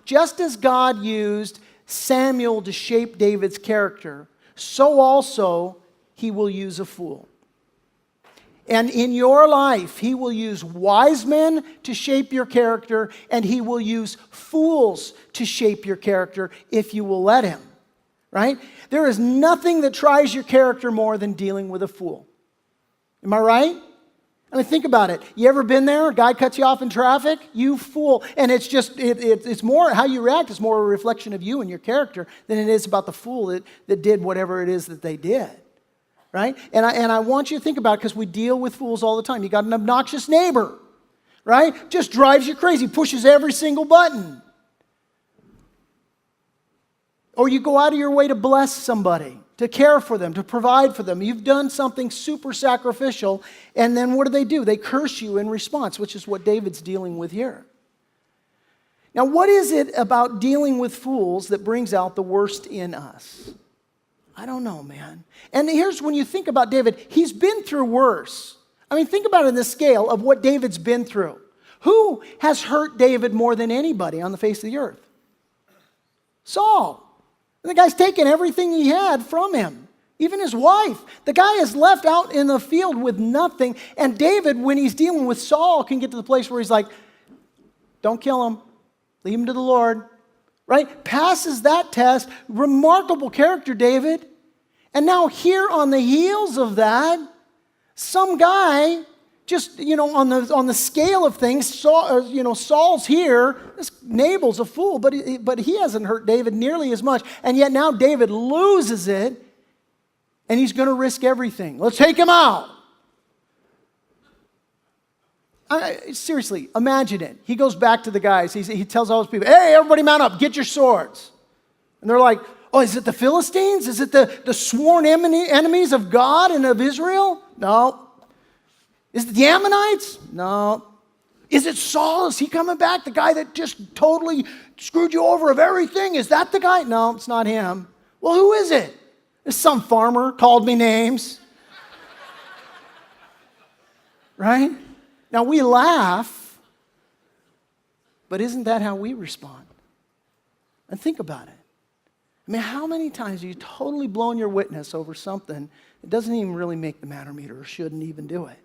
just as God used Samuel to shape David's character, so also he will use a fool. And in your life, he will use wise men to shape your character, and he will use fools to shape your character if you will let him, right? There is nothing that tries your character more than dealing with a fool. Am I right? I mean, think about it. You ever been there? A guy cuts you off in traffic? You fool. And it's just, it's more, how you react is more a reflection of you and your character than it is about the fool that did whatever it is that they did. Right? And I want you to think about it because we deal with fools all the time. You got an obnoxious neighbor, right? Just drives you crazy, pushes every single button. Or you go out of your way to bless somebody, to care for them, to provide for them. You've done something super sacrificial, and then what do? They curse you in response, which is what David's dealing with here. Now, what is it about dealing with fools that brings out the worst in us? I don't know, man. And here's when you think about David, he's been through worse. I mean, think about it in the scale of what David's been through. Who has hurt David more than anybody on the face of the earth? Saul. And the guy's taken everything he had from him, even his wife. The guy is left out in the field with nothing. And David, when he's dealing with Saul, can get to the place where he's like, don't kill him. Leave him to the Lord. Right? Passes that test. Remarkable character, David. And now here on the heels of that, some guy, just, on the scale of things, Saul's here. This Nabal's a fool, but he hasn't hurt David nearly as much. And yet now David loses it, and he's going to risk everything. Let's take him out. Seriously, imagine it. He goes back to the guys. He tells all his people, hey, everybody mount up, get your swords. And they're like, oh, is it the Philistines? Is it the sworn enemies of God and of Israel? No. Is it the Ammonites? No. Is it Saul? Is he coming back? The guy that just totally screwed you over of everything? Is that the guy? No, it's not him. Well, who is it? It's some farmer called me names. Right? Now, we laugh, but isn't that how we respond? And think about it. I mean, how many times have you totally blown your witness over something that doesn't even really make the matter meter or shouldn't even do it?